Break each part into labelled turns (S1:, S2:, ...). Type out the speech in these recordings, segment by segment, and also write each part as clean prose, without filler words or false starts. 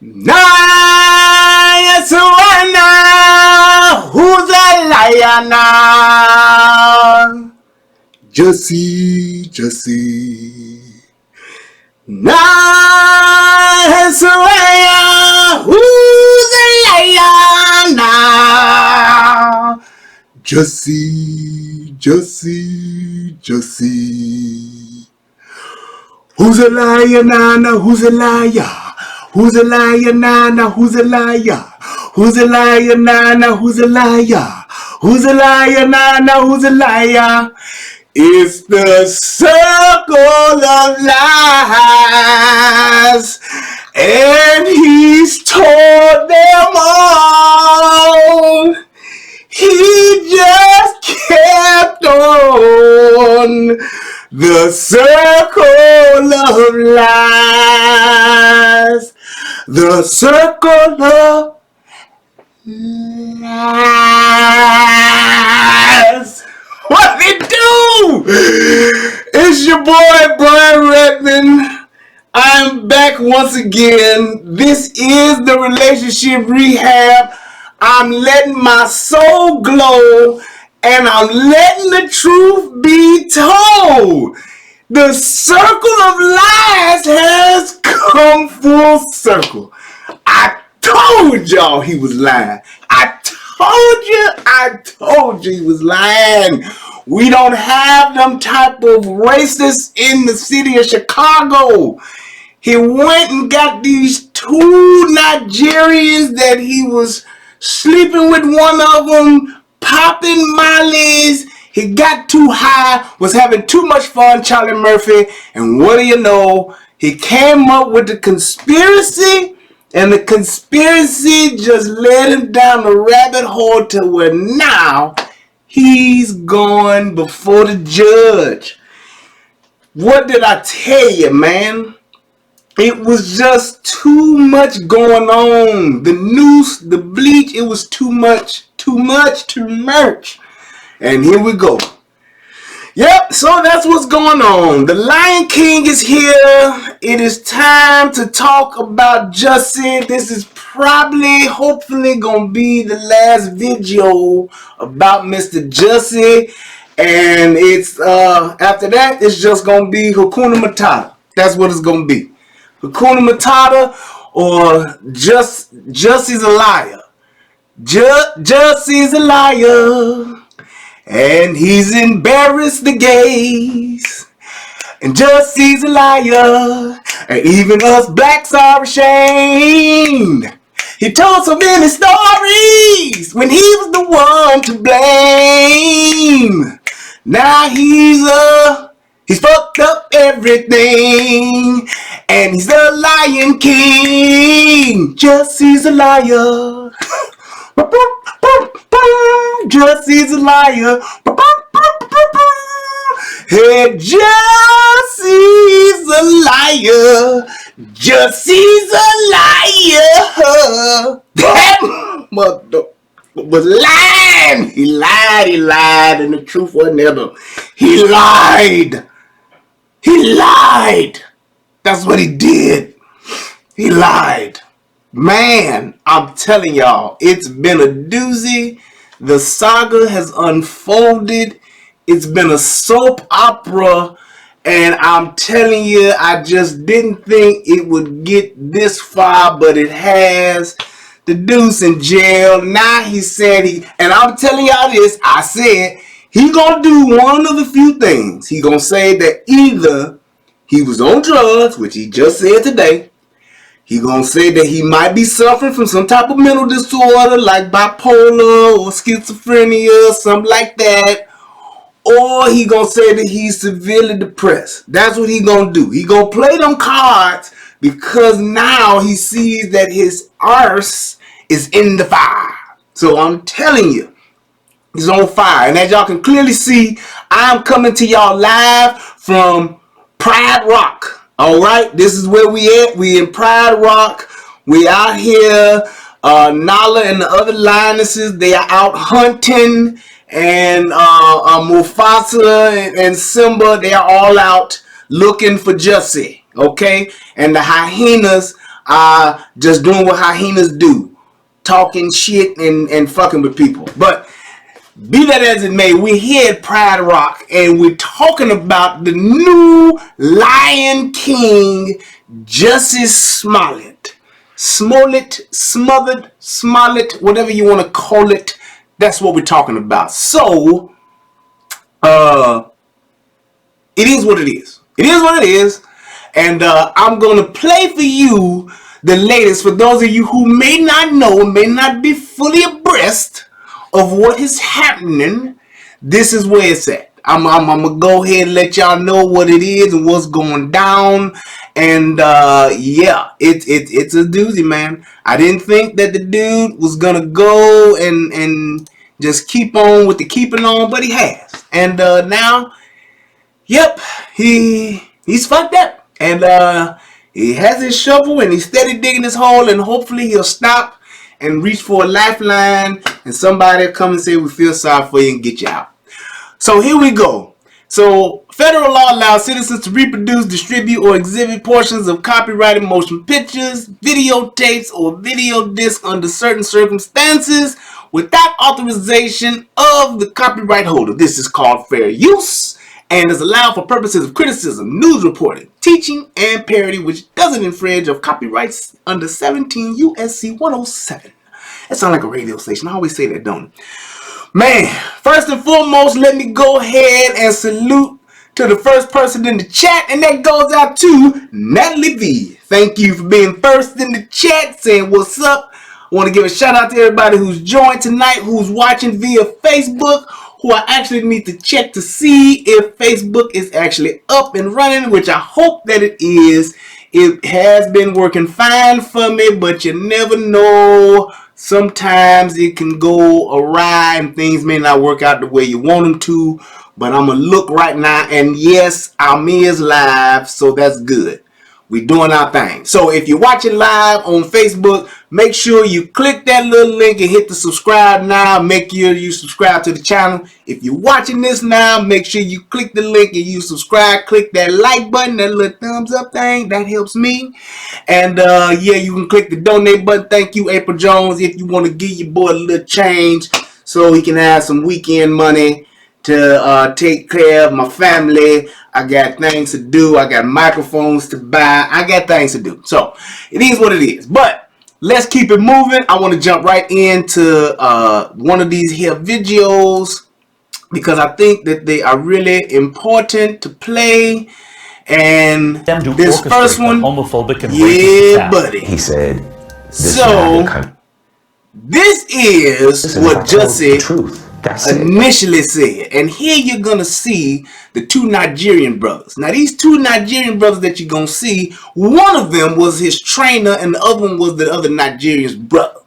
S1: Naya Suana, who's a liar now? Jussie. Naya Suana, who's a liar now? Jussie. Who's a liar, Nana? Who's a liar? Who's a liar, Nana? Who's a liar? Who's a liar, Nana? Who's a liar? Who's a liar, Nana? Who's a liar? It's the circle of lies, and he's told them all. He just kept on the circle of lies. The circle of lies. What it do? It's your boy Brian Redmond. I'm back once again. This is the Relationship Rehab. I'm letting my soul glow, and I'm letting the truth be told. The circle of lies has come full circle. I told y'all he was lying. I told you he was lying. We don't have them type of racists in the city of Chicago. He went and got these two Nigerians that he was sleeping with, one of them, popping mollies. He got too high, was having too much fun, Charlie Murphy. And what do you know? He came up with the conspiracy, and the conspiracy just led him down the rabbit hole to where now he's going before the judge. What did I tell you, man? It was just too much going on. The noose, the bleach, it was too much. And here we go. Yep, so that's what's going on. The Lion King is here. It is time to talk about Jussie. This is hopefully going to be the last video about Mr. Jussie. And it's, after that, it's just going to be Hakuna Matata. That's what it's going to be. Hakuna Matata, or Jussie's a liar. Jussie's a liar. And he's embarrassed the gays. And Jussie's a liar. And even us blacks are ashamed. He told so many stories when he was the one to blame. Now he's fucked up everything. And he's the Lion King. Jussie's a liar. Jussie's a liar. Hey, Jussie's a liar. Jussie's a liar. That mother was lying. He lied, and the truth wasn't in him. He lied. That's what he did. He lied. Man, I'm telling y'all, it's been a doozy. The saga has unfolded. It's been a soap opera. And I'm telling you, I just didn't think it would get this far, but it has. The dude's in jail. Now he said and I'm telling y'all this, I said, he gonna do one of the few things. He gonna say that either he was on drugs, which he just said today. He gonna say that he might be suffering from some type of mental disorder like bipolar or schizophrenia or something like that. Or he gonna say that he's severely depressed. That's what he gonna do. He gonna play them cards because now he sees that his arse is in the fire. So I'm telling you, he's on fire. And as y'all can clearly see, I'm coming to y'all live from Pride Rock. Alright, this is where we at. We in Pride Rock. We out here. Nala and the other lionesses, they are out hunting. And Mufasa and Simba, they are all out looking for Jussie. Okay? And the hyenas just doing what hyenas do, talking shit and fucking with people. But be that as it may, we're here at Pride Rock and we're talking about the new Lion King, Jussie Smollett. Smollett, whatever you want to call it. That's what we're talking about. So, it is what it is. It is what it is. And I'm going to play for you the latest for those of you who may not know, may not be fully abreast of what is happening. This is where it's at. I'm going to go ahead and let y'all know what it is and what's going down. And yeah, it's a doozy, man. I didn't think that the dude was going to go and just keep on with the keeping on, but he has. And now, yep, he's fucked up. And he has his shovel and he's steady digging his hole, and hopefully he'll stop and reach for a lifeline and somebody will come and say we feel sorry for you and get you out. So here we go. So federal law allows citizens to reproduce, distribute, or exhibit portions of copyrighted motion pictures, videotapes, or video discs under certain circumstances without authorization of the copyright holder. This is called fair use and is allowed for purposes of criticism, news reporting, teaching, and parody, which doesn't infringe of copyrights under 17 U.S.C. 107. That sounds like a radio station. I always say that, don't it? Man, first and foremost, let me go ahead and salute to the first person in the chat, and that goes out to Natalie V. Thank you for being first in the chat, saying what's up. I want to give a shout out to everybody who's joined tonight, who's watching via Facebook, who I actually need to check to see if Facebook is actually up and running, which I hope that it is. It has been working fine for me, but you never know. Sometimes it can go awry and things may not work out the way you want them to. But I'm going to look right now, and yes, our is live, so that's good. We're doing our thing. So if you're watching live on Facebook, make sure you click that little link and hit the subscribe now. Make sure you subscribe to the channel. If you're watching this now, make sure you click the link and you subscribe. Click that like button, that little thumbs up thing. That helps me. And yeah, you can click the donate button. Thank you, April Jones, if you want to give your boy a little change so he can have some weekend money to take care of my family. I got things to do. I got microphones to buy. I got things to do. So it is what it is. But let's keep it moving. I want to jump right into one of these here videos because I think that they are really important to play. And this first one,
S2: homophobic and
S1: yeah, buddy.
S3: He said,
S1: this is what Jussie
S3: truth.
S1: Initially said. And here you're going to see the two Nigerian brothers. Now, these two Nigerian brothers that you're going to see, one of them was his trainer and the other one was the other Nigerian's brother.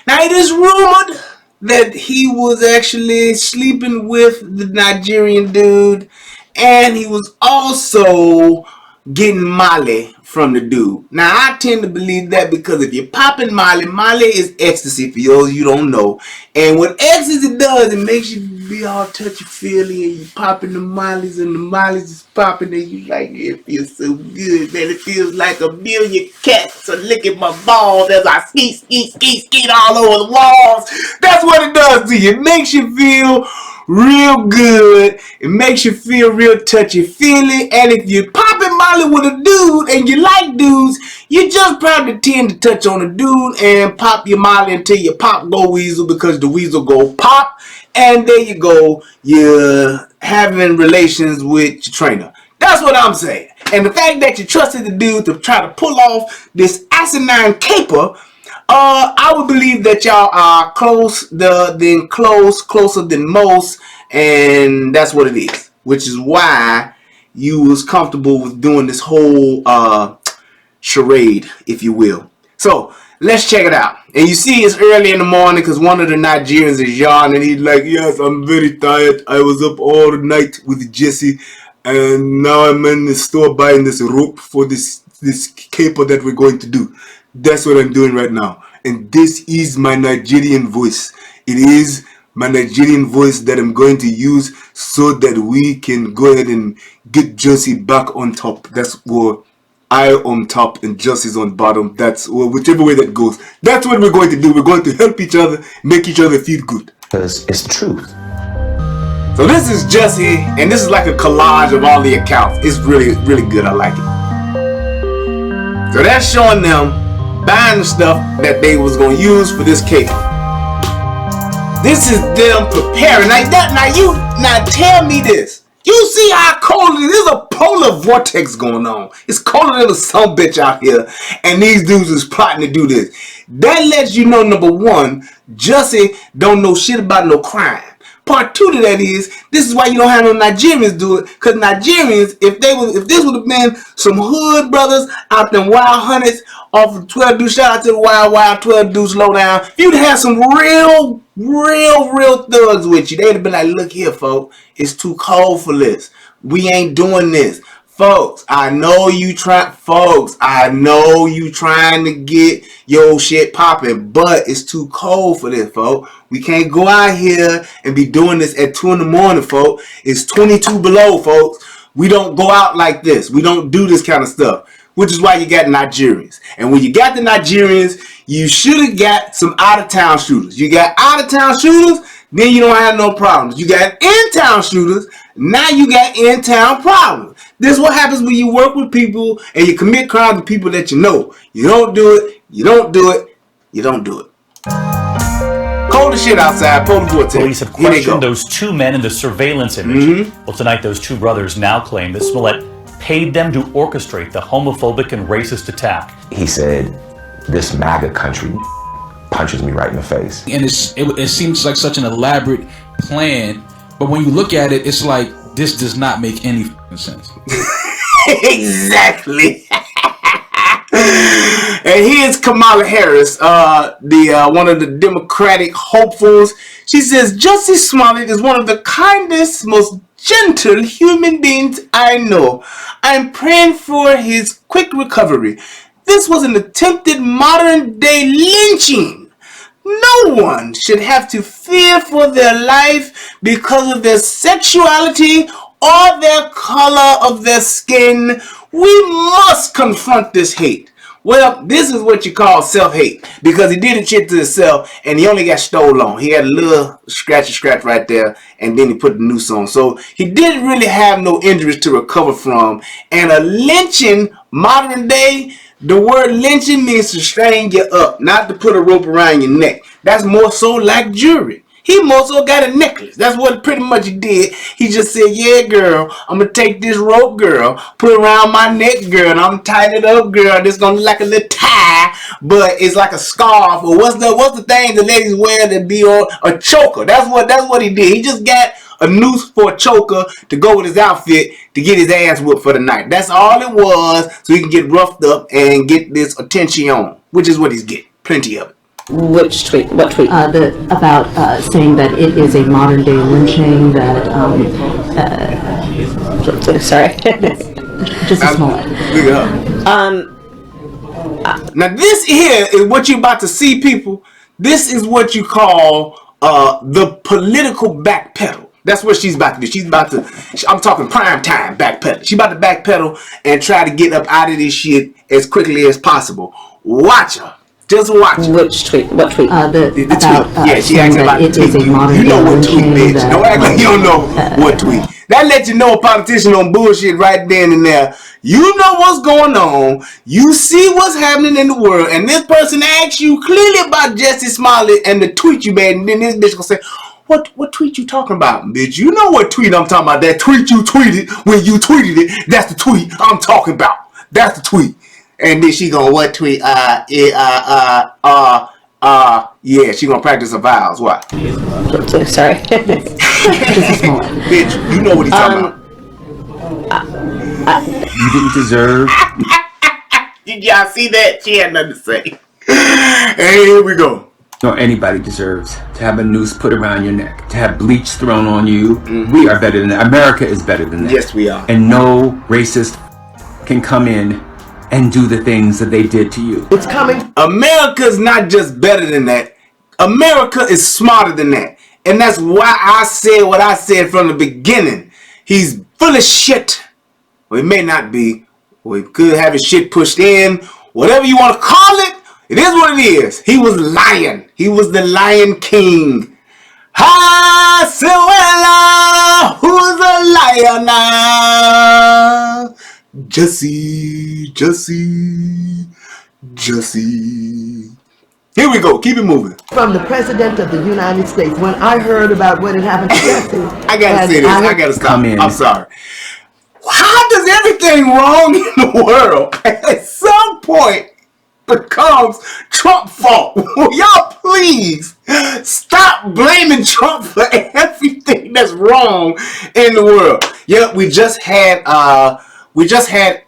S1: Now, it is rumored that he was actually sleeping with the Nigerian dude, and he was also getting Molly from the dude. Now, I tend to believe that because if you're popping Molly, Molly is ecstasy for those you don't know. And what ecstasy does, it makes you be all touchy-feely and you popping the Mollies and the Mollies is popping and you like, it feels so good, man. It feels like a million cats are licking my balls as I skeet all over the walls. That's what it does to you. It makes you feel real good. It makes you feel real touchy-feely. And if you're popping Molly with a dude and you like dudes, you just probably tend to touch on a dude and pop your Molly until your pop go weasel because the weasel go pop. And there you go. You're having relations with your trainer. That's what I'm saying. And the fact that you trusted the dude to try to pull off this asinine caper, I would believe that y'all are closer than most, and that's what it is. Which is why you was comfortable with doing this whole charade, if you will. So let's check it out. And you see it's early in the morning because one of the Nigerians is yawning. He's like, yes, I'm very tired. I was up all night with Jussie, and now I'm in the store buying this rope for this caper that we're going to do. That's what I'm doing right now. And this is my Nigerian voice. It is my Nigerian voice that I'm going to use so that we can go ahead and get Jussie back on top. That's what I on top and Jussie's on bottom. That's whichever way that goes. That's what we're going to do. We're going to help each other, make each other feel good.
S2: Because it's the truth.
S1: So this is Jussie, and this is like a collage of all the accounts. It's really, really good. I like it. So that's showing them buying the stuff that they was going to use for this cake. This is them preparing like that. Now tell me this. You see how cold it is? There's a polar vortex going on. It's colder than a son bitch out here. And these dudes is plotting to do this. That lets you know, number one, Jussie don't know shit about no crime. Part two to that is, this is why you don't have no Nigerians do it. Because Nigerians, if this would have been some hood brothers out them wild hunters off of 12 Deuce, shout out to the wild 12 Deuce lowdown, you'd have some real thugs with you. They'd have been like, look here, folks, it's too cold for this. We ain't doing this. Folks, I know you trying to get your shit popping, but it's too cold for this, folks. We can't go out here and be doing this at 2 in the morning, folks. It's 22 below, folks. We don't go out like this. We don't do this kind of stuff, which is why you got Nigerians. And when you got the Nigerians, you should have got some out-of-town shooters. You got out-of-town shooters, then you don't have no problems. You got in-town shooters, now you got in-town problems. This is what happens when you work with people and you commit crimes with people that you know. You don't do it, you don't do it, you don't do it. Cold as shit outside, polar vortex.
S3: Police have questioned those two men in the surveillance image. Well, tonight those two brothers now claim that Smollett paid them to orchestrate the homophobic and racist attack.
S2: He said, this MAGA country punches me right in the face.
S4: And it seems like such an elaborate plan, but when you look at it, it's like, this does not make any sense.
S1: Exactly. And here's Kamala Harris, one of the Democratic hopefuls. She says, Jussie Smollett is one of the kindest, most gentle human beings I know. I'm praying for his quick recovery. This was an attempted modern-day lynching. No one should have to fear for their life because of their sexuality or their color of their skin. We must confront this hate. Well, this is what you call self-hate, because he did a shit to himself and he only got stole on. He had a little scratch right there, and then he put the noose on. So he didn't really have no injuries to recover from. And a lynching, modern day, the word lynching means to string you up, not to put a rope around your neck. That's more so like jewelry. He more so got a necklace. That's what pretty much he did. He just said, yeah, girl, I'm going to take this rope, girl, put it around my neck, girl, and I'm tighten it up, girl. This going to look like a little tie, but it's like a scarf. Or what's the thing the ladies wear that be on a choker? That's what he did. He just got a noose for a choker to go with his outfit to get his ass whooped for the night. That's all it was, so he can get roughed up and get this attention, which is what he's getting. Plenty of it.
S5: Which tweet? What tweet?
S6: About saying that it is a modern day lynching that
S5: sorry.
S6: Jussie Smollett.
S1: Now this here is what you about to see, people. This is what you call the political backpedal. That's what she's about to do. I'm talking prime time backpedal. She's about to backpedal and try to get up out of this shit as quickly as possible. Watch her. Just watch her.
S5: Which tweet? What tweet?
S1: The tweet. Yeah, she acting about the tweet. You know what tweet, bitch. Don't act like you don't know what tweet. That lets you know a politician on bullshit right then and there. You know what's going on. You see what's happening in the world. And this person asks you clearly about Jussie Smollett and the tweet you made. And then this bitch gonna say, what tweet you talking about, bitch? You know what tweet I'm talking about. That tweet you tweeted when you tweeted it. That's the tweet I'm talking about. That's the tweet. And then she gonna what tweet? Yeah, she gonna practice her vowels. What?
S5: Sorry.
S1: Bitch, you know what he's talking about.
S2: You didn't deserve.
S1: Did y'all see that? She had nothing to say. And here we go.
S7: Nor anybody deserves to have a noose put around your neck, to have bleach thrown on you. We are better than that. America is better than that.
S1: Yes, we are.
S7: And no racist can come in and do the things that they did to you.
S1: It's coming. America's not just better than that. America is smarter than that. And that's why I said what I said from the beginning. He's full of shit. Well, he may not be. or he could have his shit pushed in. Whatever you want to call it, it is what it is. He was lying. He was the Lion King. Ha, Suella, who's a liar now? Jussie. Here we go. Keep it moving.
S8: From the President of the United States, when I heard about what had happened to Jussie.
S1: I gotta say this. I gotta stop.
S7: Come in.
S1: I'm sorry. How does everything wrong in the world at some point becomes Trump's fault? Will y'all please stop blaming Trump for everything that's wrong in the world? Yep, we just had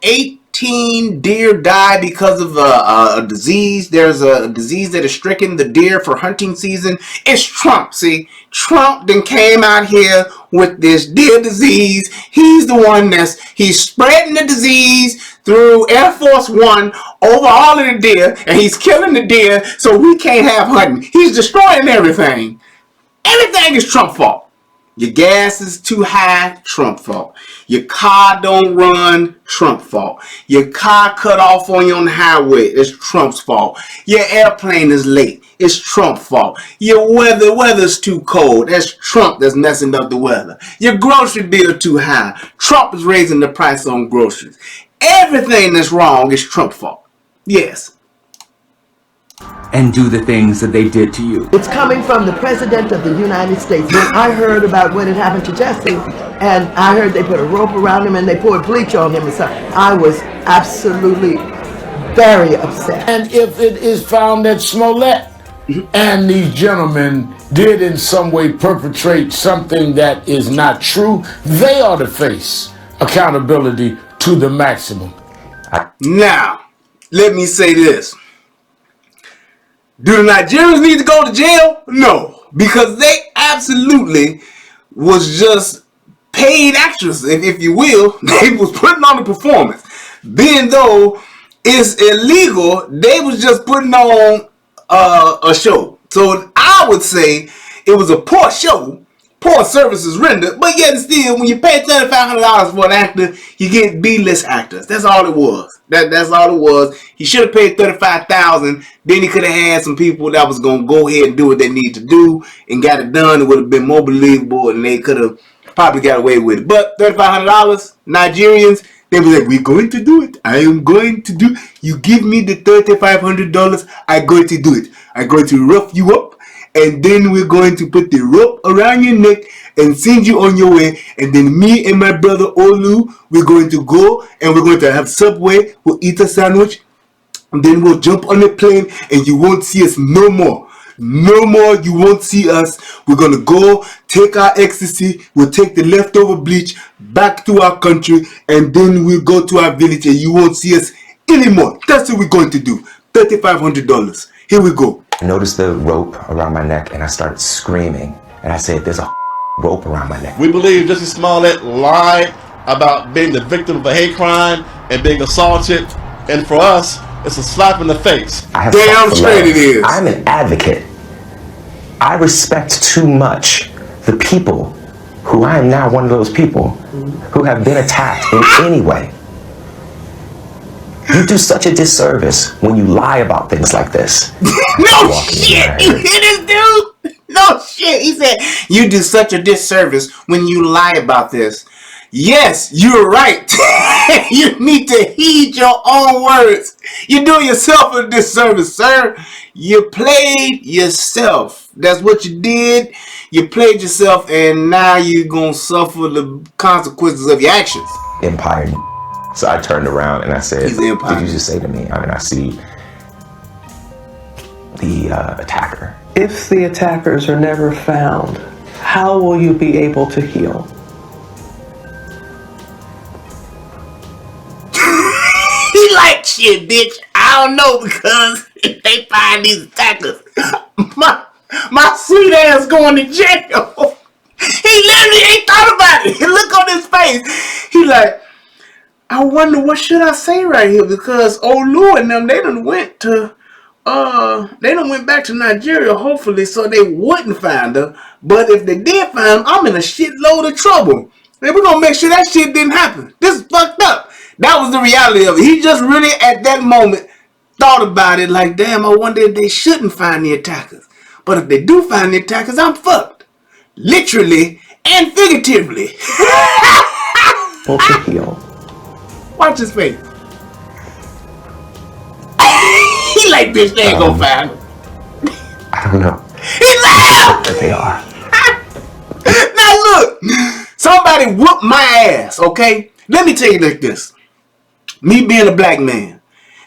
S1: 18 deer die because of a disease. There's a disease that has stricken the deer for hunting season. It's Trump. See, Trump then came out here with this deer disease. He's the one he's spreading the disease through Air Force One over all of the deer, and he's killing the deer so we can't have hunting. He's destroying everything. Everything is Trump's fault. Your gas is too high, Trump fault. Your car don't run, Trump fault. Your car cut off on you on the highway, it's Trump's fault. Your airplane is late, it's Trump's fault. Your weather's too cold, that's Trump that's messing up the weather. Your grocery bill too high, Trump is raising the price on groceries. Everything that's wrong is Trump's fault. Yes.
S7: And do the things that they did to you.
S8: It's coming from the President of the United States. When I heard about what had happened to Jussie, and I heard they put a rope around him and they poured bleach on him and stuff, I was absolutely very upset.
S9: And if it is found that Smollett and these gentlemen did in some way perpetrate something that is not true, they ought to face accountability to the maximum.
S1: Now, let me say this. Do the Nigerians need to go to jail? No, because they absolutely was just paid actors, if you will. They was putting on a performance. Being though it's illegal, they was just putting on a show. So I would say it was a poor show, poor services rendered, but yet still, when you pay $3,500 for an actor, you get B-list actors. That's all it was. That's all it was. He should have paid $35,000. Then he could have had some people that was gonna go ahead and do what they need to do and got it done. It would have been more believable, and they could have probably got away with it. But $3,500, Nigerians, they were like, "We're going to do it. I am going to do. You give me the $3,500, I'm going to do it. I'm going to rough you up, and then we're going to put the rope around your neck and send you on your way. And then me and my brother Olu, we're going to go and we're going to have Subway. We'll eat a sandwich, and then we'll jump on a plane, and you won't see us no more. No more, you won't see us. We're going to go take our ecstasy. We'll take the leftover bleach back to our country, and then we'll go to our village, and you won't see us anymore. That's what we're going to do. $3,500. Here we go."
S2: I noticed the rope around my neck and I started screaming. And I said, "There's a rope around my neck."
S10: We believe Jussie Smollett lied about being the victim of a hate crime and being assaulted. And for us, it's a slap in the face.
S2: I have
S1: Damn straight it is.
S2: I'm an advocate. I respect too much the people who I am now one of those people who have been attacked in any way. You do such a disservice when you lie about things like this.
S1: No shit! You hear this dude? No shit! He said, "You do such a disservice when you lie about this." Yes, you're right. You need to heed your own words. You're doing yourself a disservice, sir. You played yourself. That's what you did. You played yourself, and now you're going to suffer the consequences of your actions.
S2: Empire. So I turned around and I said,
S1: He's the Empire.
S2: "Did you just say to me?" I mean, I see the attacker.
S11: If the attackers are never found, how will you be able to heal?
S1: He like, "Shit, bitch, I don't know, because if they find these attackers, my sweet ass going to jail." He literally ain't thought about it. Look on his face. He like, "I wonder what should I say right here, because Olu and them, they done went back to Nigeria, hopefully, so they wouldn't find her. But if they did find her, I'm in a shitload of trouble. And we're gonna make sure that shit didn't happen. This is fucked up. That was the reality of it. He just really, at that moment, thought about it like, damn, I wonder if they shouldn't find the attackers. But if they do find the attackers, I'm fucked. Literally and figuratively.
S2: To heal.
S1: Watch his face. He like, bitch, they ain't gonna find him.
S2: I don't know.
S1: He laughed!
S2: But they are.
S1: Now look, somebody whooped my ass, okay? Let me tell you like this. Me being a black man,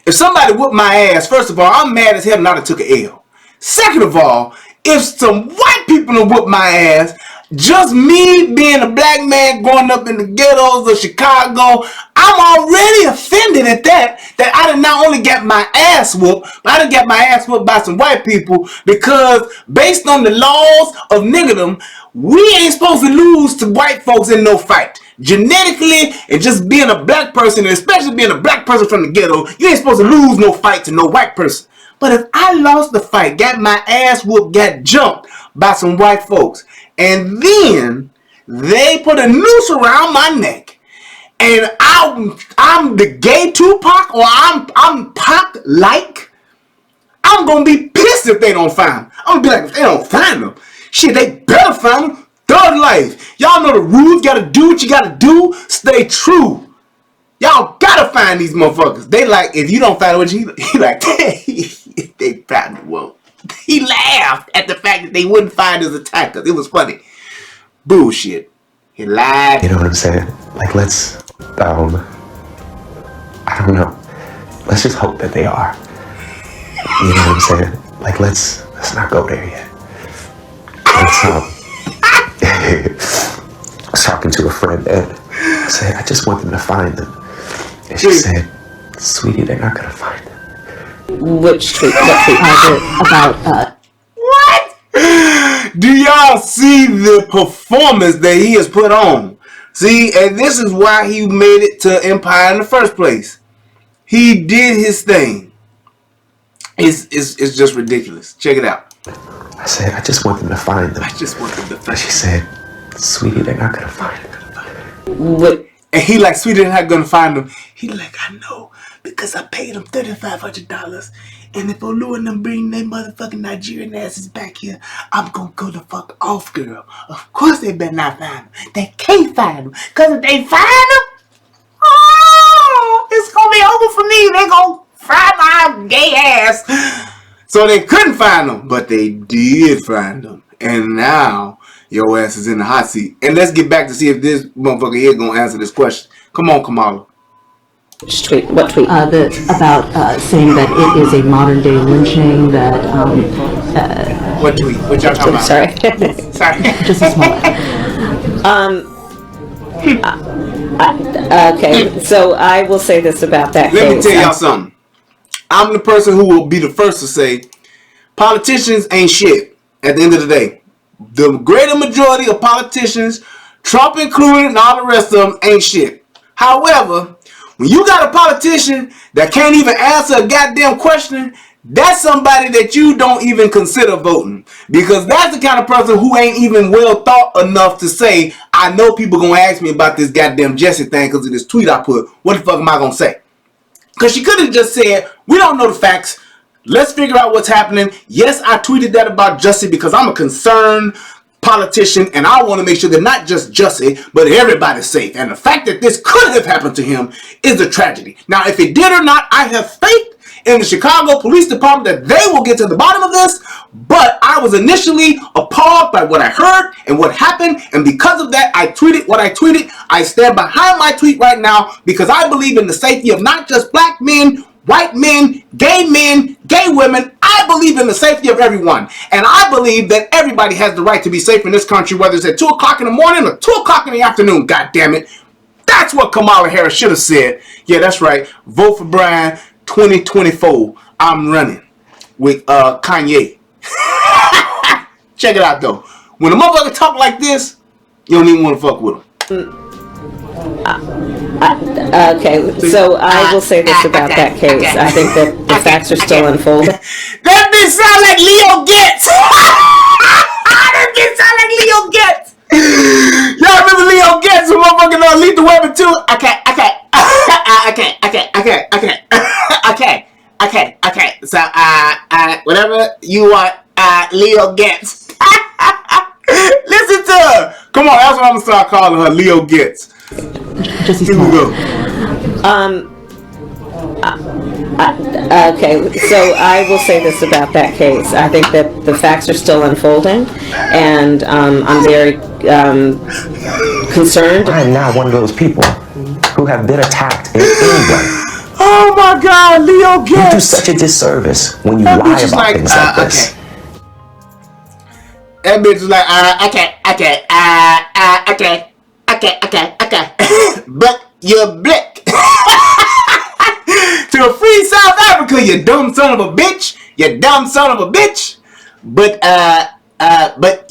S1: if somebody whooped my ass, first of all, I'm mad as hell not have took an L. Second of all, if some white people have whooped my ass, just me being a black man growing up in the ghettos of Chicago, I'm already offended at that I did not only get my ass whooped, but I done got my ass whooped by some white people, because based on the laws of niggerdom, we ain't supposed to lose to white folks in no fight. Genetically, and just being a black person, and especially being a black person from the ghetto, you ain't supposed to lose no fight to no white person. But if I lost the fight, got my ass whooped, got jumped by some white folks, and then they put a noose around my neck, and I'm the gay Tupac, or I'm Pac-like, I'm gonna be pissed if they don't find him. I'm gonna be like, if they don't find him, shit, they better find him. Thug life. Y'all know the rules. Gotta do what you gotta do. Stay true. Y'all gotta find these motherfuckers. They like, if you don't find what he like, they found it. Well, he laughed at the fact that they wouldn't find his attackers. It was funny. Bullshit. He lied.
S2: You know what I'm saying? Like, let's, I don't know. Let's just hope that they are. You know what I'm saying? Like, let's not go there yet. I was talking to a friend and I said, I just want them to find them. And she said, sweetie, they're not gonna find them.
S5: Which tweet? What tweet?
S6: About
S1: What? Do y'all see the performance that he has put on? See, and this is why he made it to Empire in the first place. He did his thing. It's just ridiculous. Check it out.
S2: I said, I just want them to find them.
S1: I just want them to find them.
S2: And she said, sweetie, they're not gonna find them.
S5: What?
S1: And he like, sweetie, they're not gonna find them. He like, I know, because I paid them $3,500. And if Olu and them bring their motherfucking Nigerian asses back here, I'm gonna go the fuck off, girl. Of course they better not find them. They can't find them. Because if they find them, oh, it's gonna be over for me. They gonna fry my gay ass. So they couldn't find them, but they did find them. And now your ass is in the hot seat. And let's get back to see if this motherfucker here gonna answer this question. Come on, Kamala.
S5: Which tweet? What tweet?
S6: about saying that it is a modern day lynching. That
S1: What tweet? What y'all talking about?
S5: Sorry.
S1: Sorry.
S6: Jussie Smollett.
S5: Okay, so I will say this about that
S1: Let me
S5: case.
S1: tell y'all something. I'm the person who will be the first to say politicians ain't shit at the end of the day. The greater majority of politicians, Trump included and all the rest of them, ain't shit. However, when you got a politician that can't even answer a goddamn question, that's somebody that you don't even consider voting. Because that's the kind of person who ain't even well thought enough to say, I know people gonna ask me about this goddamn Jussie thing because of this tweet I put. What the fuck am I gonna say? Because she could have just said, we don't know the facts. Let's figure out what's happening. Yes, I tweeted that about Jussie because I'm a concerned politician and I want to make sure that not just Jussie, but everybody's safe. And the fact that this could have happened to him is a tragedy. Now, if it did or not, I have faith in the Chicago Police Department that they will get to the bottom of this. But I was initially appalled by what I heard and what happened. And because of that, I tweeted what I tweeted. I stand behind my tweet right now because I believe in the safety of not just black men, white men, gay women. I believe in the safety of everyone. And I believe that everybody has the right to be safe in this country, whether it's at 2 o'clock in the morning or 2 o'clock in the afternoon. God damn it. That's what Kamala Harris should have said. Yeah, that's right. Vote for Brian 2024. I'm running with Kanye. Check it out, though. When a motherfucker talk like this, you don't even want to fuck with him.
S5: Okay, so I will say this about that case. I think that the facts are still unfolding.
S1: That bitch sound like Leo Getz. That bitch sound like Leo Getz. Y'all remember Leo Getz from motherfucking Lethal Weapon 2? I can't. So, whatever you want, Leo Getz. Listen to her. Come on, that's what I'm gonna start calling her, Leo Getz.
S6: Jussie
S1: Here we go.
S5: Okay, so I will say this about that case. I think that the facts are still unfolding, and I'm very concerned.
S2: I am not one of those people who have been attacked in any way.
S1: Oh my God, Leo Getz!
S2: You do such a disservice when you lie about things like this.
S1: That bitch is like, okay. But you're black. To free South Africa, you dumb son of a bitch. You dumb son of a bitch. But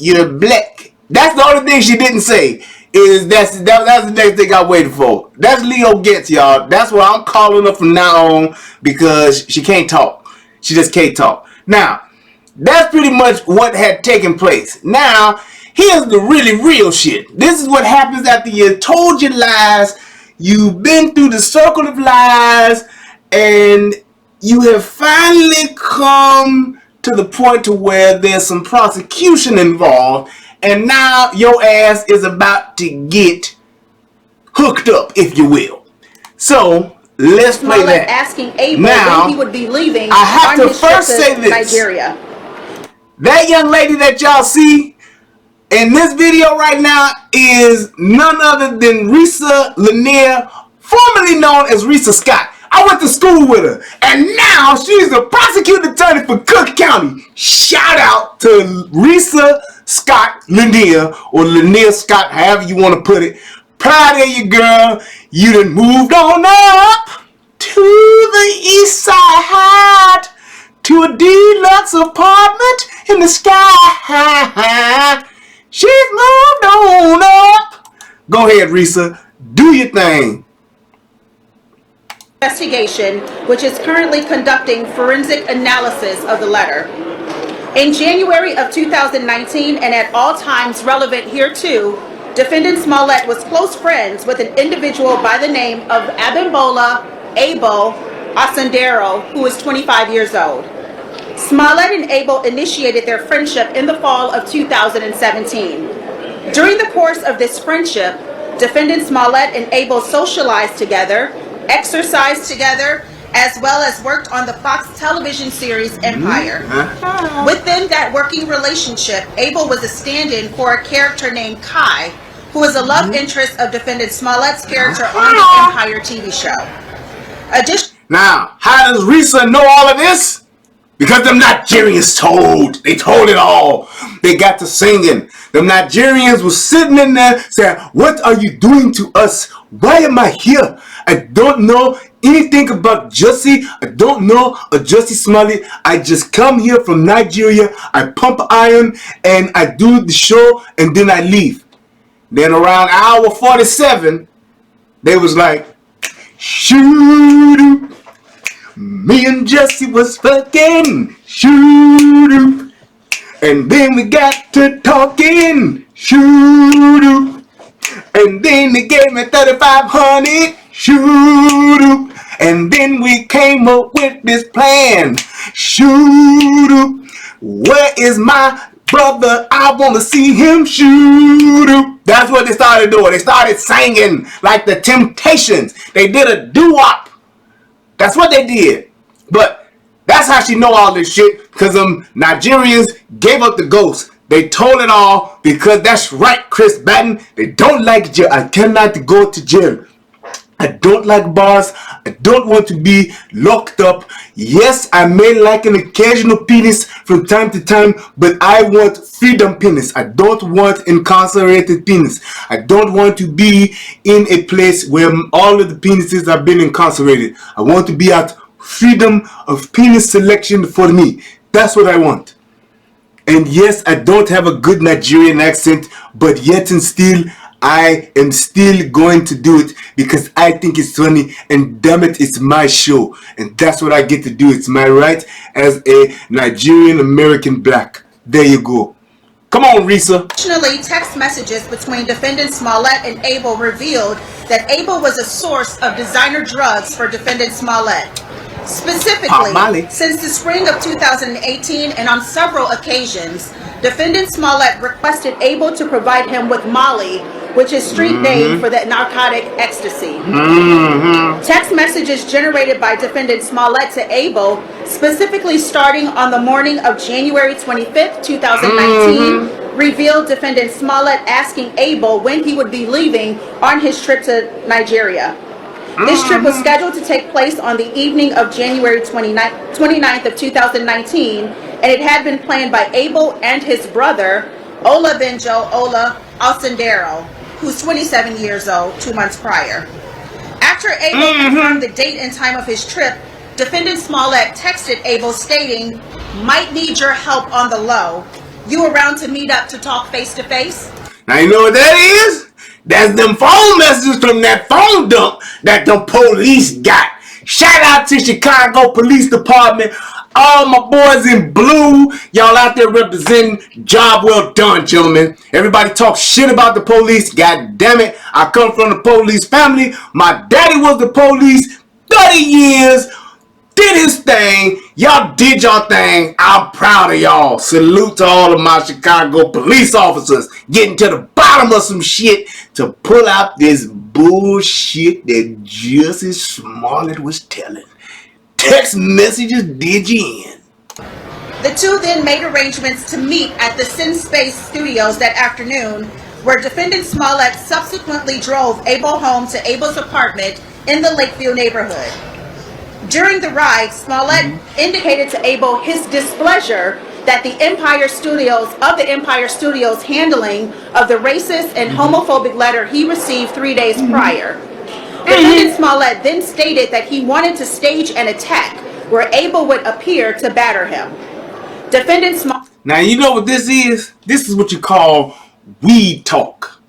S1: you're black. That's the only thing she didn't say. That's the next thing I waited for. That's Leo Getz, y'all. That's what I'm calling her from now on because she can't talk. She just can't talk. Now, that's pretty much what had taken place. Now, here's the really real shit. This is what happens after you told your lies. You've been through the circle of lies, and you have finally come to the point to where there's some prosecution involved, and now your ass is about to get hooked up, if you will. So, let's play
S12: Smollett
S1: that.
S12: asking Abel
S1: now,
S12: when he would be leaving
S1: I have
S12: on
S1: to
S12: his trip
S1: first say
S12: to
S1: this.
S12: Nigeria.
S1: That young lady that y'all see in this video right now is none other than Risa Lanier, formerly known as Risa Scott. I went to school with her, and now she's the prosecuting attorney for Cook County. Shout out to Risa Scott Lanier, or Lanier Scott, however you want to put it. Proud of you, girl. You done moved on up to the east side, to a deluxe apartment in the sky. She's moved on up. Go ahead, Risa. Do your thing.
S12: Investigation, which is currently conducting forensic analysis of the letter. In January of 2019, and at all times relevant here too, defendant Smollett was close friends with an individual by the name of Abimbola Abel Asandero, who is 25 years old. Smollett and Abel initiated their friendship in the fall of 2017. During the course of this friendship, defendant Smollett and Abel socialized together, exercised together, as well as worked on the Fox television series Empire. Within that working relationship, Abel was a stand-in for a character named Kai, who is a love interest of defendant Smollett's character on the Empire TV show.
S1: Now, how does Risa know all of this? Because them Nigerians told. They told it all. They got to singing. Them Nigerians were sitting in there saying, what are you doing to us? Why am I here? I don't know anything about Jussie. I don't know a Jussie Smollett. I just come here from Nigeria. I pump iron and I do the show and then I leave. Then around hour 47, they was like, shoot. Me and Jussie was fucking, shoot. And then we got to talking, shoot. And then they gave me 3,500, shoot. And then we came up with this plan, shoot. Where is my brother? I want to see him, shoot. That's what they started doing. They started singing like the Temptations. They did a doo-wop. That's what they did. But that's how she know all this shit, because Nigerians gave up the ghost. They told it all because that's right, Chris Batten. They don't like jail. I cannot go to jail. I don't like bars. I don't want to be locked up. Yes, I may like an occasional penis from time to time, but I want freedom penis. I don't want incarcerated penis. I don't want to be in a place where all of the penises have been incarcerated. I want to be at freedom of penis selection for me. That's what I want. And yes, I don't have a good Nigerian accent, but yet and still, I am still going to do it because I think it's funny, and damn it, it's my show. And that's what I get to do. It's my right as a Nigerian American black. There you go. Come on, Risa.
S12: Additionally, text messages between defendant Smollett and Abel revealed that Abel was a source of designer drugs for defendant Smollett. Specifically, since the spring of 2018 and on several occasions, defendant Smollett requested Abel to provide him with Molly, which is street name for the narcotic ecstasy. Text messages generated by defendant Smollett to Abel, specifically starting on the morning of January 25th, 2019, revealed defendant Smollett asking Abel when he would be leaving on his trip to Nigeria. This trip was scheduled to take place on the evening of January 29th of 2019, and it had been planned by Abel and his brother, Ola Benjo Ola Alcindero, who's 27 years old, 2 months prior. After Abel confirmed the date and time of his trip, defendant Smollett texted Abel stating, "Might need your help on the low. You around to meet up to talk face to face?"
S1: Now you know what that is? That's them phone messages from that phone dump that the police got. Shout out to Chicago Police Department. All my boys in blue. Y'all out there representing. Job well done, gentlemen. Everybody talk shit about the police. God damn it. I come from the police family. My daddy was the police. 30 years. Did his thing. Y'all did your thing. I'm proud of y'all. Salute to all of my Chicago police officers getting to the bottom of some shit to pull out this bullshit that Jussie Smollett was telling. Text messages did you in.
S12: The two then made arrangements to meet at the Sin Space Studios that afternoon, where defendant Smollett subsequently drove Abel home to Abel's apartment in the Lakeview neighborhood. During the ride, Smollett indicated to Abel his displeasure that the Empire Studios handling of the racist and homophobic letter he received 3 days prior. Defendant Smollett then stated that he wanted to stage an attack where Abel would appear to batter him. Defendant Smollett.
S1: Now you know what this is? This is what you call weed talk.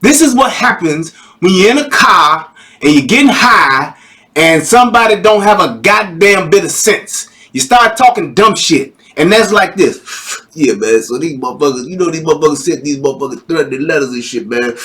S1: This is what happens when you're in a car and you're getting high and somebody don't have a goddamn bit of sense. You start talking dumb shit. And that's like this. Yeah, man. So these motherfuckers, you know these motherfuckers sent these motherfuckers threatening letters and shit, man.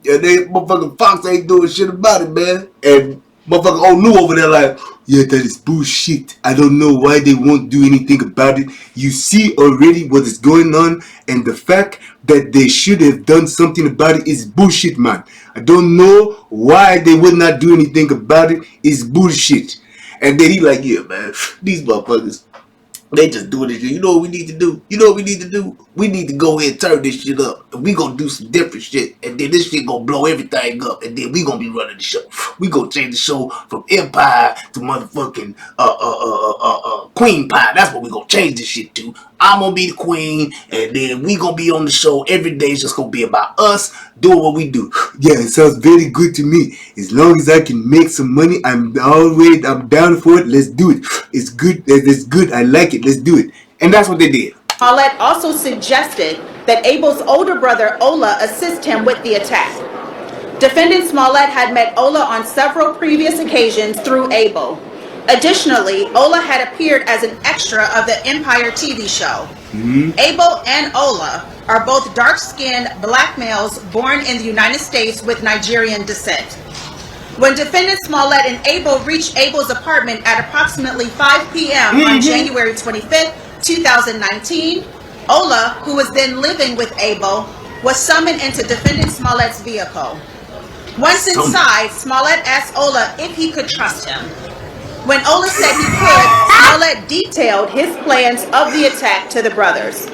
S1: And they motherfucking Fox ain't doing shit about it, man. And motherfucker old new over there like, yeah, that is bullshit. I don't know why they won't do anything about it. You see already what is going on, and the fact that they should have done something about it is bullshit, man. I don't know why they would not do anything about it. It's bullshit. And then he like, yeah, man, these motherfuckers, they just doing this shit. You know what we need to do? You know what we need to do? We need to go ahead and turn this shit up. And we gonna do some different shit. And then this shit gonna blow everything up. And then we gonna be running the show. We gonna change the show from Empire to motherfucking Queen Pie. That's what we gonna change this shit to. I'm gonna be the queen. And then we gonna be on the show. Every day is just gonna be about us doing what we do. Yeah, it sounds very good to me. As long as I can make some money, I'm down for it. Let's do it. It's good. It's good. I like it. Let's do it. And that's what they did.
S12: Smollett also suggested that Abel's older brother Ola assist him with the attack. Defendant Smollett had met Ola on several previous occasions through Abel. Additionally, Ola had appeared as an extra of the Empire TV show. Abel and Ola are both dark-skinned black males born in the United States with Nigerian descent. When defendant Smollett and Abel reached Abel's apartment at approximately 5 p.m. on January 25th, 2019, Ola, who was then living with Abel, was summoned into defendant Smollett's vehicle. Once inside, Smollett asked Ola if he could trust him. When Ola said he could, Smollett detailed his plans of the attack to the brothers.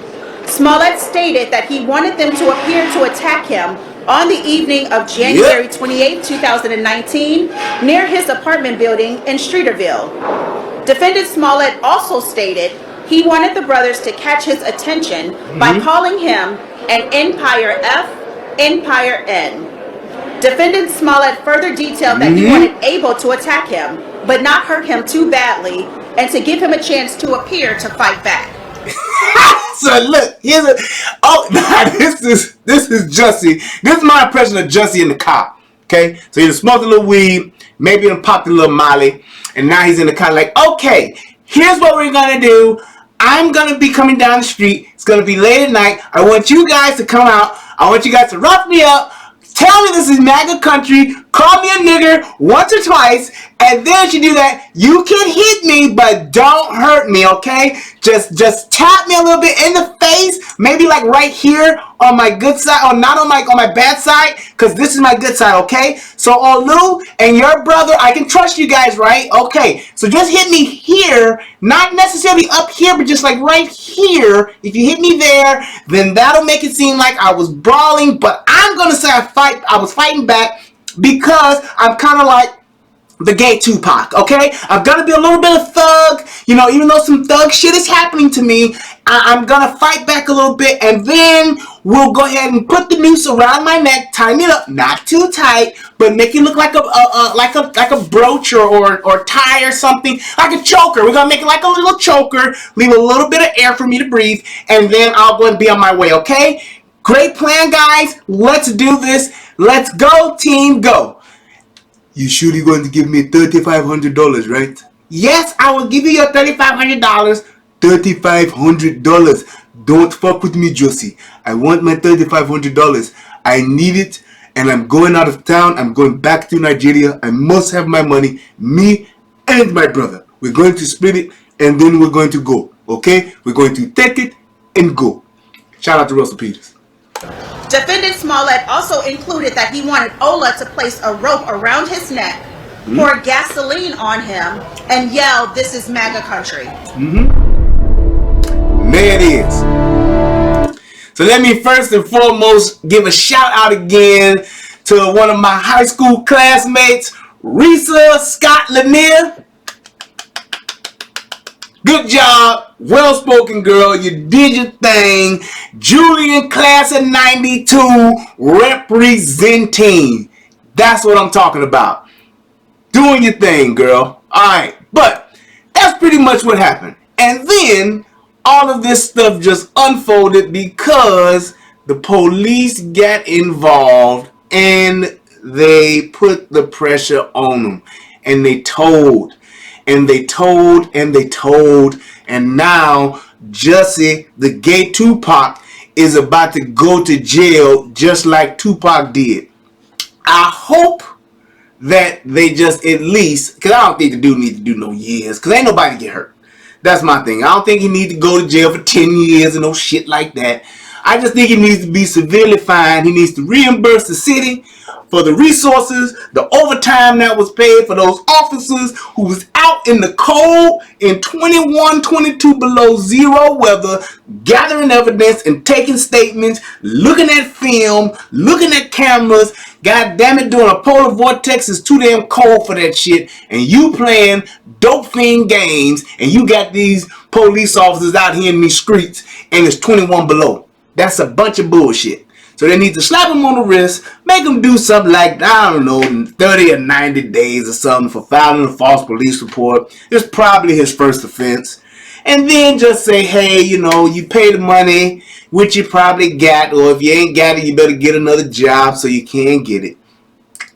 S12: Smollett stated that he wanted them to appear to attack him on the evening of January 28, 2019, near his apartment building in Streeterville. Defendant Smollett also stated he wanted the brothers to catch his attention by calling him an Empire F, Empire N. Defendant Smollett further detailed that he wanted Abel to attack him, but not hurt him too badly, and to give him a chance to appear to fight back.
S1: So look, this is Jussie. This is my impression of Jussie in the car. Okay, so he smoked a little weed, maybe he popped a little Molly, and now he's in the car like, okay, here's what we're gonna do. I'm gonna be coming down the street. It's It's going to be late at night. I want you guys to come out. I want you guys to rough me up. Tell me this is MAGA country. Call me a nigger once or twice. And then if you do that, you can hit me, but don't hurt me, okay? Just tap me a little bit in the face. Maybe like right here on my good side. Or not on my bad side. Because this is my good side, okay? So Olu and your brother, I can trust you guys, right? Okay. So just hit me here. Not necessarily up here, but just like right here. If you hit me there, then that'll make it seem like I was brawling. But I'm going to say I was fighting back because I'm kind of like the gay Tupac, okay? I'm gonna be a little bit of thug, you know, even though some thug shit is happening to me, I'm gonna fight back a little bit, and then we'll go ahead and put the noose around my neck, tie it up, not too tight, but make it look like a brooch or tie or something, like a choker. We're gonna make it like a little choker, leave a little bit of air for me to breathe, and then I'll go and be on my way, okay? Great plan, guys. Let's do this. Let's go, team, go. You surely going to give me $3,500, right? Yes, I will give you your $3,500. $3,500. Don't fuck with me, Jussie. I want my $3,500. I need it, and I'm going out of town. I'm going back to Nigeria. I must have my money. Me and my brother. We're going to split it, and then we're going to go. Okay? We're going to take it and go. Shout out to Russell Peters.
S12: Defendant Smollett also included that he wanted Ola to place a rope around his neck, pour gasoline on him, and yell, "This is MAGA country."
S1: There it is. So let me first and foremost give a shout out again to one of my high school classmates, Risa Scott Lanier. Good job. Well-spoken girl. You did your thing. Julian class of 92 representing. That's what I'm talking about. Doing your thing, girl. Alright. But that's pretty much what happened. And then all of this stuff just unfolded because the police got involved and they put the pressure on them. And they told. And they told, and they told, and now Jussie, the gay Tupac, is about to go to jail just like Tupac did. I hope that they just at least, because I don't think the dude needs to do no years, because ain't nobody get hurt. That's my thing. I don't think he needs to go to jail for 10 years and no shit like that. I just think he needs to be severely fined. He needs to reimburse the city for the resources, the overtime that was paid for those officers who was out in the cold in 21, 22 below zero weather, gathering evidence and taking statements, looking at film, looking at cameras. God damn it, doing a polar vortex is too damn cold for that shit. And you playing dope fiend games, and you got these police officers out here in these streets, and it's 21 below. That's a bunch of bullshit. So they need to slap him on the wrist, make him do something like, I don't know, 30 or 90 days or something for filing a false police report. It's probably his first offense. And then just say, hey, you know, you pay the money, which you probably got, or if you ain't got it, you better get another job so you can get it.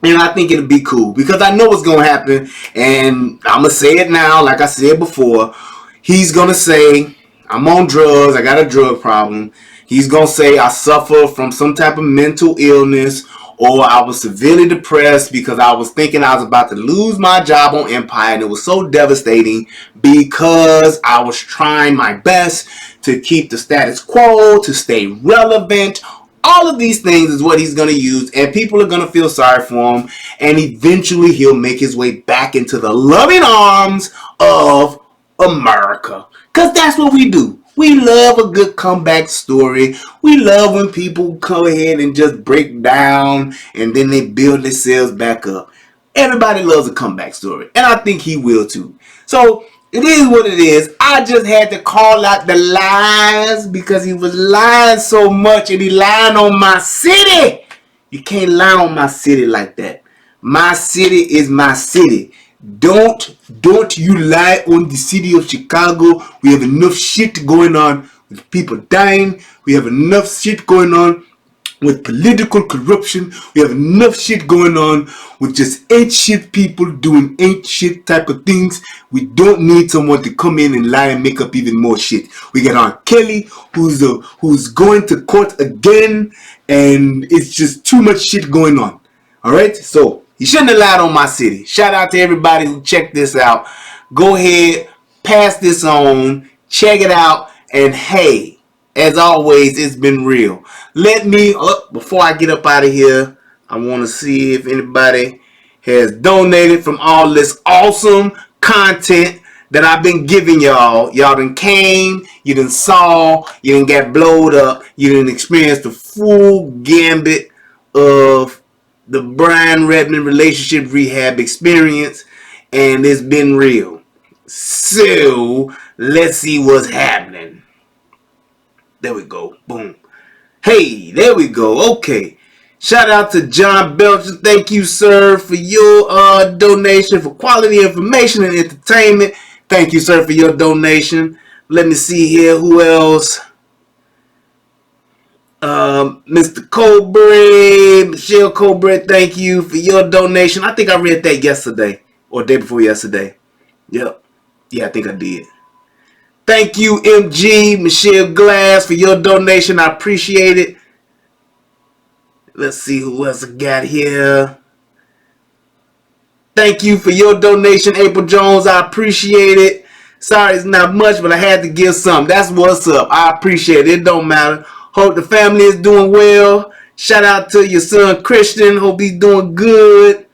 S1: And I think it'll be cool because I know what's going to happen. And I'm going to say it now, like I said before. He's going to say, I'm on drugs, I got a drug problem. He's going to say I suffer from some type of mental illness, or I was severely depressed because I was thinking I was about to lose my job on Empire, and it was so devastating because I was trying my best to keep the status quo, to stay relevant. All of these things is what he's going to use, and people are going to feel sorry for him, and eventually he'll make his way back into the loving arms of America. Because that's what we do. We love a good comeback story. We love when people come ahead and just break down and then they build themselves back up. Everybody loves a comeback story. And I think he will too. So it is what it is. I just had to call out the lies because he was lying so much, and he lying on my city. You can't lie on my city like that. My city is my city. Don't you lie on the city of Chicago. We have enough shit going on with people dying. We have enough shit going on with political corruption. We have enough shit going on with just ain't shit people doing ain't shit type of things. We don't need someone to come in and lie and make up even more shit. We got R. Kelly, who's going to court again, and it's just too much shit going on. Alright, so you shouldn't have lied on my city. Shout out to everybody who checked this out. Go ahead, pass this on, check it out, and hey, as always, it's been real. Let me, before I get up out of here, I want to see if anybody has donated from all this awesome content that I've been giving y'all. Y'all done came, you done saw, you done got blowed up, you done experienced the full gambit of the Brian Redmond relationship rehab experience, and it's been real. So, let's see what's happening. There we go. Boom. Hey, there we go. Okay. Shout out to John Belcher. Thank you, sir, for your donation for quality information and entertainment. Thank you, sir, for your donation. Let me see here. Who else? Mr. Colbert, Michelle Colbert, thank you for your donation. I think I read that yesterday or day before yesterday. Yep. Yeah, I think I did. Thank you, MG, Michelle Glass, for your donation. I appreciate it. Let's see who else I got here. Thank you for your donation, April Jones. I appreciate it. Sorry, it's not much, but I had to give some. That's what's up. I appreciate it. It don't matter. Hope the family is doing well. Shout out to your son, Christian. Hope he's doing good.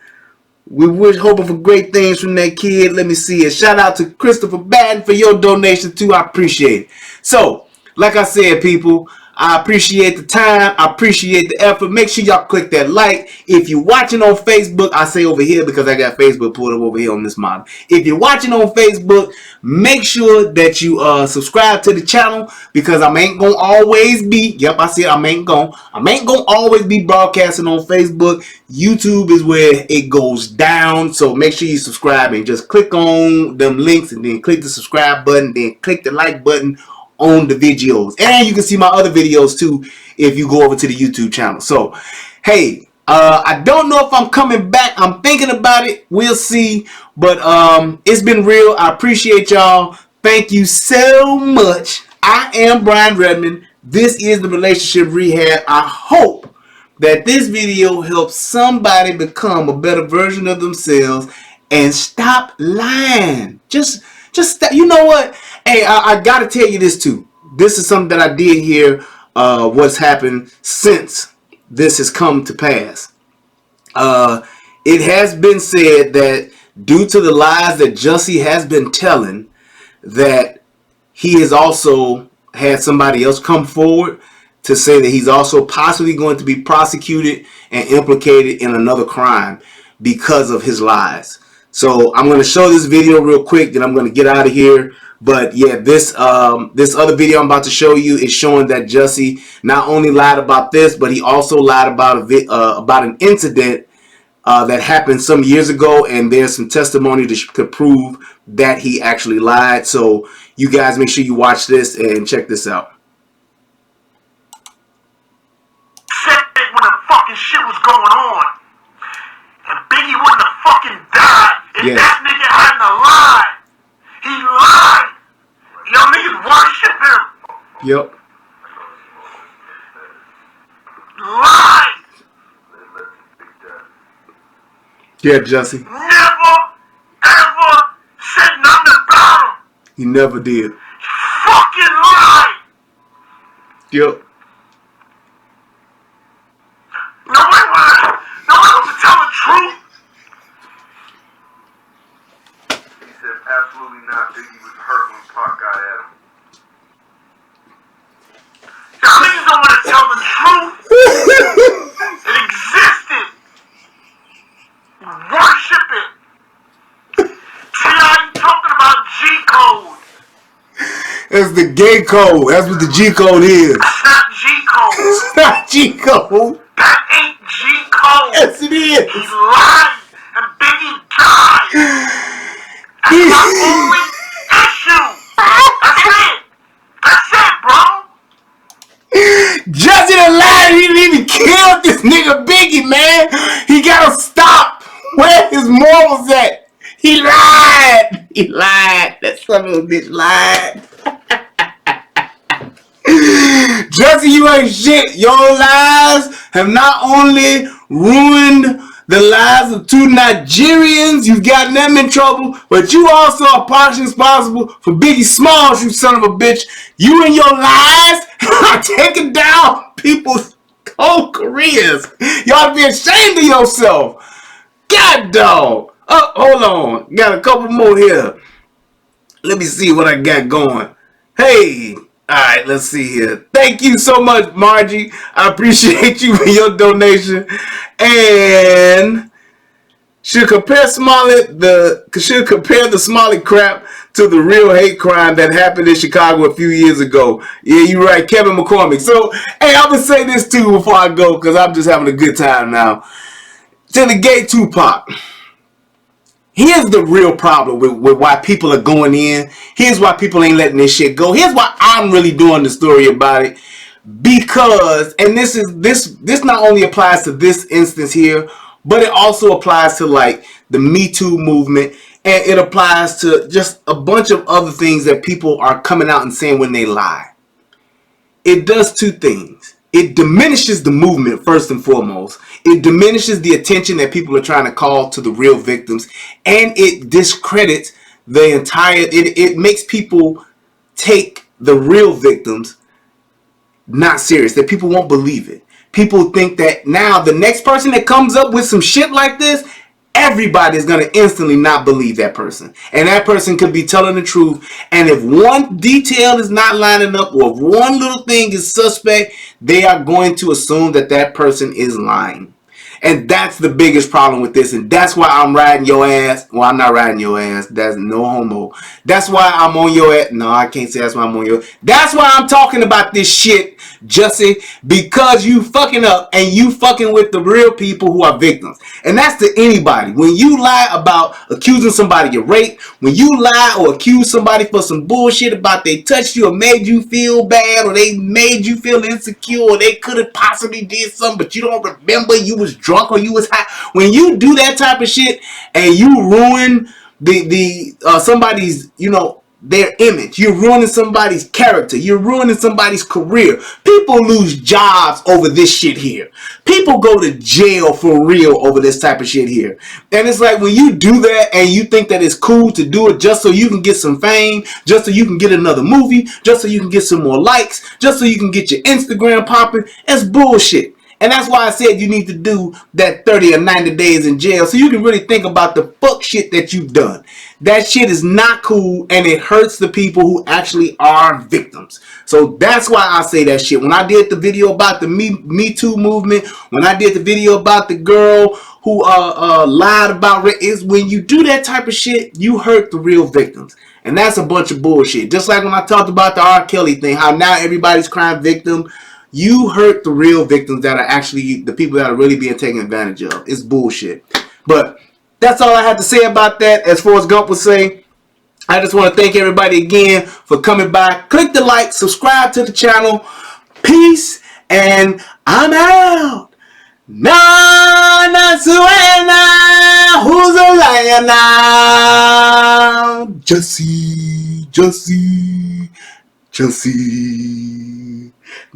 S1: We wish hoping for great things from that kid. Let me see it. Shout out to Christopher Batten for your donation too. I appreciate it. So, like I said, people, I appreciate the time. I appreciate the effort. Make sure y'all click that like. If you're watching on Facebook, I say over here because I got Facebook pulled up over here on this model. If you're watching on Facebook, make sure that you subscribe to the channel because I ain't gonna always be. Yep, I said I ain't gonna always be broadcasting on Facebook. YouTube is where it goes down. So make sure you subscribe and just click on them links and then click the subscribe button, then click the like button on the videos, and you can see my other videos too if you go over to the YouTube channel. So hey, I don't know if I'm coming back. I'm thinking about it. We'll see, but it's been real. I appreciate y'all. Thank you so much. I am Brian Redmond. This is the Relationship Rehab. I hope that this video helps somebody become a better version of themselves and stop lying. Just stop. You know what? Hey, I gotta tell you this too. This is something that I did hear what's happened since this has come to pass. It has been said that due to the lies that Jussie has been telling, that he has also had somebody else come forward to say that he's also possibly going to be prosecuted and implicated in another crime because of his lies. So I'm going to show this video real quick, then I'm going to get out of here. But yeah, this other video I'm about to show you is showing that Jussie not only lied about this, but he also lied about an incident that happened some years ago, and there's some testimony to prove that he actually lied. So you guys make sure you watch this and check this out.
S13: When the fucking shit was going on, and Biggie wouldn't have fucking died if that nigga hadn't lied. He lied. Y'all niggas worship him.
S1: Yep.
S13: Lied.
S1: Yeah, Jussie.
S13: Never, ever said nothing about him.
S1: He never did.
S13: Fucking lied.
S1: Yep.
S13: Nobody wants to tell the truth. He said absolutely not. Biggie was hurt when Pac got at him. Y'all niggas don't want to tell the truth. It existed. Worship it. T.I., you talking about G-code.
S1: That's the gay code. That's what the G code is.
S13: That's not G-code.
S1: It's not G code.
S13: That ain't G-code.
S1: Yes, it is.
S13: He lied and Biggie died. That's my only issue. That's it. That's it, bro.
S1: Jussie the lied. He didn't even kill Nigga Biggie, man, he gotta stop. Where his morals at? He lied. He lied. That son of a bitch lied. Jussie, you ain't shit. Your lies have not only ruined the lives of 2 Nigerians, you've gotten them in trouble, but you also are partially responsible for Biggie Smalls, you son of a bitch. You and your lies are taking down people's whole careers. You ought to be ashamed of yourself. God dog. Oh, hold on. Got a couple more here. Let me see what I got going. Hey. Alright, let's see here. Thank you so much, Margie. I appreciate you for your donation. And should compare the Smollett crap to the real hate crime that happened in Chicago a few years ago. Yeah, you're right, Kevin McCormick. So, hey, I'm gonna say this too before I go, because I'm just having a good time now. To the gay Tupac. Here's the real problem with why people are going in. Here's why people ain't letting this shit go. Here's why I'm really doing the story about it. Because, and this not only applies to this instance here, but it also applies to like the Me Too movement, and it applies to just a bunch of other things that people are coming out and saying when they lie. It does two things. It diminishes the movement, first and foremost. It diminishes the attention that people are trying to call to the real victims. And it discredits the entire... It makes people take the real victims not serious. That people won't believe it. People think that now the next person that comes up with some shit like this, everybody is going to instantly not believe that person. And that person could be telling the truth. And if one detail is not lining up, or if one little thing is suspect, they are going to assume that that person is lying. And that's the biggest problem with this. And that's why I'm riding your ass. Well, I'm not riding your ass. That's no homo. That's why I'm on your ass. No, I can't say that's why I'm on your ass. That's why I'm talking about this shit, Jussie. Because you fucking up and you fucking with the real people who are victims. And that's to anybody. When you lie about accusing somebody of rape, when you lie or accuse somebody for some bullshit about they touched you or made you feel bad, or they made you feel insecure, or they could have possibly did something but you don't remember, you was drunk or you was high. When you do that type of shit and you ruin somebody's, their image, you're ruining somebody's character, you're ruining somebody's career. People lose jobs over this shit here. People go to jail for real over this type of shit here. And it's like, when you do that and you think that it's cool to do it just so you can get some fame, just so you can get another movie, just so you can get some more likes, just so you can get your Instagram popping, it's bullshit. And that's why I said you need to do that 30 or 90 days in jail so you can really think about the fuck shit that you've done. That shit is not cool, and it hurts the people who actually are victims. So that's why I say that shit. When I did the video about the Me Too movement, when I did the video about the girl who lied about it, is when you do that type of shit, you hurt the real victims. And that's a bunch of bullshit. Just like when I talked about the R. Kelly thing, how now everybody's crime victim. You hurt the real victims that are actually the people that are really being taken advantage of. It's bullshit. But that's all I have to say about that. As Forrest Gump would say, I just want to thank everybody again for coming by. Click the like, subscribe to the channel. Peace, and I'm out. Na Suena, who's a liar now? Jussie.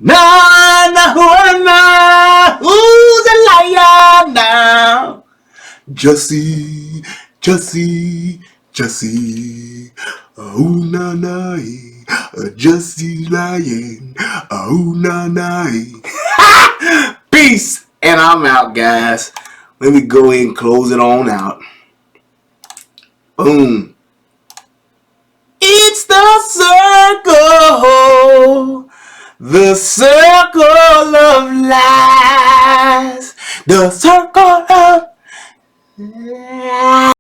S1: Na Juana, who's a liar now? Jussie. Oh na na, Jussie lying. Oh na na. Peace, and I'm out, guys. Let me go ahead and close it on out. Boom. It's the circle. The circle of lies. The circle of lies.